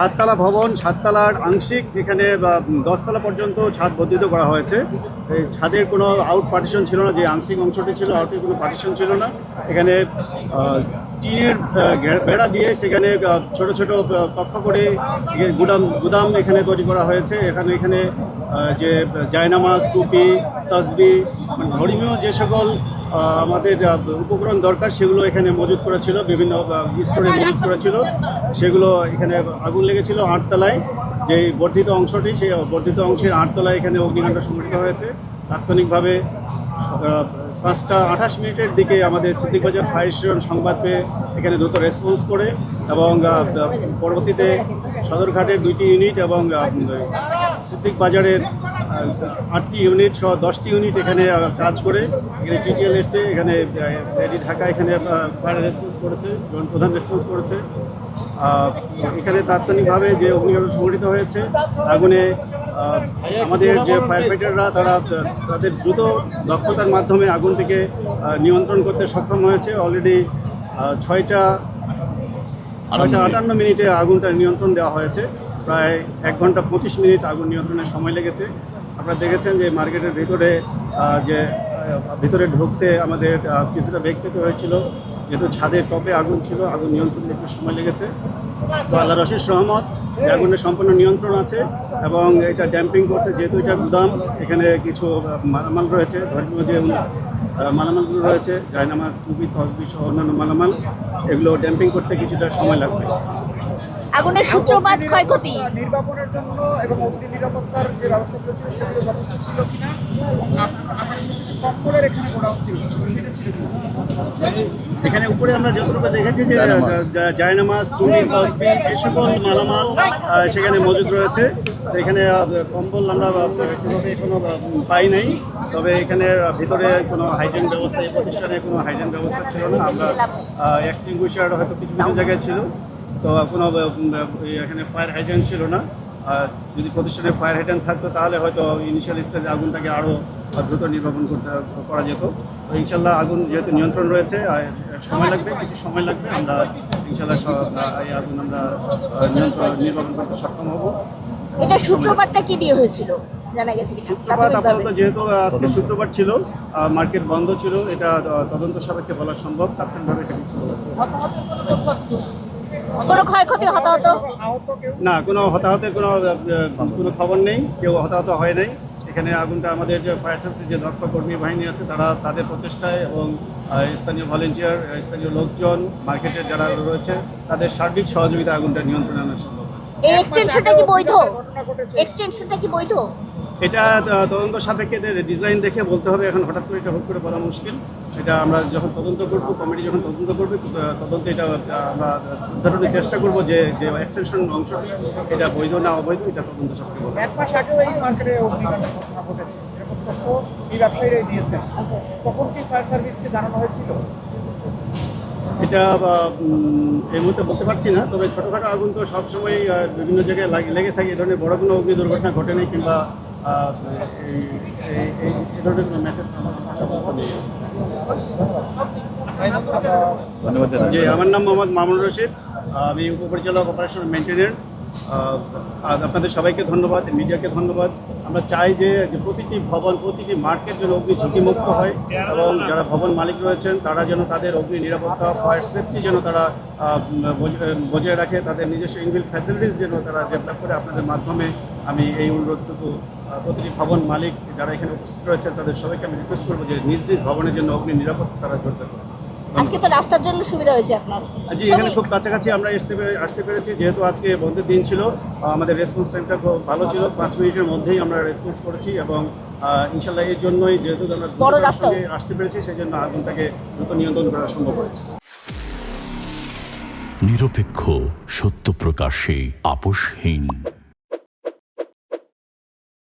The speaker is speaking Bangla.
সাততলা ভবন, সাততলার আংশিক এখানে 10তলা পর্যন্ত ছাদ বর্ধিত করা হয়েছে। এই ছাদের কোনো আউট পার্টিশন ছিল না, যে আংশিক অংশটি ছিল আউটের কোনো পার্টিশন ছিল না। এখানে টিনের বেড়া দিয়ে সেখানে ছোট ছোট কক্ষ করে গুদাম এখানে তৈরি করা হয়েছে। এখানে যে জায়নামাজ, টুপি, তাসবি, ধর্মীয় যে সকল আমাদের উপকরণ দরকার সেগুলো এখানে মজুত করেছিল, বিভিন্ন স্টোরে মজুত করেছিল। সেগুলো এখানে আগুন লেগেছিল 8তলায়, যে বর্ধিত অংশটি, সেই বর্ধিত অংশের 8তলায় এখানে অগ্নিকাণ্ড সংঘটিত হয়েছে। তাৎক্ষণিকভাবে 5টা 28 মিনিটের দিকে আমাদের সিদ্দিক বাজার ফায়ার স্টেশন সংবাদ পেয়ে এখানে দ্রুত রেসপন্স করে এবং পরবর্তীতে সদরঘাটের 2টি ইউনিট এবং সিদ্দিক বাজারের 8টি ইউনিট সহ 10টি ইউনিট এখানে কাজ করে এখানে টিটিএল এসছে, এখানে এডি ঢাকা এখানে ফায়ার রেসপন্স করেছে, প্রধান রেসপন্স করেছে। এখানে তাৎক্ষণিকভাবে যে অগ্নিকাণ্ড সংঘটিত হয়েছে আগুনে আমাদের যে ফায়ার ফাইটাররা তাদের দ্রুত দক্ষতার মাধ্যমে আগুনটিকে নিয়ন্ত্রণ করতে সক্ষম হয়েছে। অলরেডি 6টা 58 মিনিটে আগুনটা নিয়ন্ত্রণ দেওয়া হয়েছে। প্রায় 1 ঘন্টা 25 মিনিট আগুন নিয়ন্ত্রণের সময় লেগেছে। আপনারা দেখেছেন যে মার্কেটের ভিতরে ঢুকতে আমাদের কিছুটা বেগ পেতে হয়েছিল, যেহেতু ছাদের টপে আগুন ছিল। আগুন নিয়ন্ত্রণে একটু সময় লেগেছে। তো আল্লাহর অশেষ রহমত, আগুনের সম্পূর্ণ নিয়ন্ত্রণ আছে এবং এটা ড্যাম্পিং করতে, যেহেতু এটা গুদাম, এখানে কিছু মালামাল রয়েছে, ধর্মীয় যে মালামালগুলো রয়েছে, জায়নামাজ, টুপি, তসবি সহ অন্যান্য মালামাল, এগুলো ড্যাম্পিং করতে কিছুটা সময় লাগবে। আগুনের সূত্রপাত, ক্ষয়ক্ষতি নির্বাপনের জন্য এবং অগ্নি নিরাপত্তার যে ব্যবস্থা করেছিল সেগুলো যথেষ্ট ছিল কিনা, কম্পলের এখানে গোডাউন ছিল সেটা ছিল এখানে উপরে আমরা যতটুকু দেখেছি যে জায়নামাজ, টুপি, তসবি এই সকল মালামাল সেখানে মজুদ রয়েছে। তো এখানে কম্বল আমরা সেভাবে এখনো পাই নাই, তবে এখানে ভিতরে কোনো হাইজেন ব্যবস্থা, এই প্রতিষ্ঠানে কোনো হাইজেন ব্যবস্থা ছিল না। আমরা এক্সটিংগুইশার হয়তো কিছু কিছু জায়গায় ছিল, তো কোনো এখানে ফায়ার হাইড্রেন্ট ছিল না। যদি প্রতিষ্ঠানে ফায়ার হাইড্রেন্ট থাকতো তাহলে হয়তো ইনিশিয়াল স্টেজে আগুনটাকে আরও দ্রুত নির্বাপন করা যেত। তো ইনশাল্লাহ আগুন যেহেতু নিয়ন্ত্রণ রয়েছে, সময় লাগবে, কিছু সময় লাগবে। আমরা ইনশাল্লাহ এই আগুন আমরা নির্বাপন করতে সক্ষম হব। এটা সূত্রপাতটা কি দিয়ে হয়েছিল জানা গেছে কি? সূত্রপাত আপাতত, যেহেতু আজকে শুক্রবার ছিল, মার্কেট বন্ধ ছিল, এটা তদন্ত সাপেক্ষে বলা সম্ভব। তাৎক্ষণিকভাবে এটা কিছু বলা যাবে কোনো ক্ষয়ক্ষতি, হতাহত? না, কোনো হতাহতের কোনো খবর নেই, কেউ হতাহত হয় নাই। এখানে আগুনটা আমাদের যে ফায়ার সার্ভিসের যে দক্ষ কর্মী বাহিনী আছে তাদের প্রচেষ্টায় এবং স্থানীয় ভলেন্টিয়ার, স্থানীয় লোকজন, মার্কেটের যারা রয়েছে তাদের সার্বিক সহযোগিতা আগুনটা নিয়ন্ত্রণে আনা সম্ভব হয়েছে। এই এক্সটেনশনটা কি বৈধ? এক্সটেনশনটা কি বৈধ? এটা তদন্ত সাপেক্ষে ডিজাইন দেখে বলতে হবে। এখন হঠাৎ করে এটা হুট করে বলা মুশকিল। এটা আমরা যখন তদন্ত করব, কমিটি যখন তদন্ত করবে, তদন্তে এটা আমরা উদ্ধারণের চেষ্টা করব যে এক্সটেনশন অংশটি এটা বৈধ না অবৈধ, এটা তদন্ত সাপেক্ষে বলবো। 1 মাস আগেও এই মার্কেটে অগ্নিকাণ্ডের ঘটনা ঘটেছে, এরকম তথ্য এই ব্যবসায়ীরাই দিয়েছেন। তখন কি ফায়ার সার্ভিসকে জানানো হয়েছিল? এটা এই মুহূর্তে বলতে পারছি না, তবে ছোটোখাটো আগুন তো সবসময় বিভিন্ন জায়গায় লেগে থাকে। এই ধরনের বড় কোনো অগ্নি দুর্ঘটনা ঘটে নেই, কিংবা এই ধরনের কোনো মেসেজ আমার নেই। জি, আমার নাম মোহাম্মদ মামুন রশিদ, আমি উপপরিচালক অপারেশন মেইনটেনেন্স। আপনাদের সবাইকে ধন্যবাদ, মিডিয়াকে ধন্যবাদ। আমরা চাই যে প্রতিটি ভবন, প্রতিটি মার্কেট যেন অগ্নি ঝুঁকিমুক্ত হয় এবং যারা ভবন মালিক রয়েছেন তারা যেন তাদের অগ্নি নিরাপত্তা, ফায়ার সেফটি যেন তারা বজায় রাখে, তাদের নিজস্ব ইনবিল্ট ফ্যাসিলিটিস যেন তারা ডেভেলপ করে। আপনাদের মাধ্যমে আমি এই অনুরোধটুকু প্রতিটি ভবন মালিক যারা এখানে উপস্থিত রয়েছেন তাদের সবাইকে আমি রিকোয়েস্ট করবো যে নিজ নিজ ভবনের জন্য অগ্নি নিরাপত্তা তারা জোরদার করে। আজকে তো রাস্তার জন্য সুবিধা হয়েছে আপনার? জি, এখানে খুব কাছাকাছি আমরা আসতে পেরেছি, যেহেতু আজকে বন্ধের দিন ছিল। আমাদের রেসপন্স টাইমটা খুব ভালো ছিল, 5 মিনিটের মধ্যেই আমরা রেসপন্স করেছি এবং ইনশাল্লাহ এর জন্যই, যেহেতু আমরা আসতে পেরেছি, সেই জন্য আগুনটাকে দ্রুত নিয়ন্ত্রণ করা সম্ভব হয়েছে। নিরপেক্ষ, সত্য প্রকাশে আপোষহীন।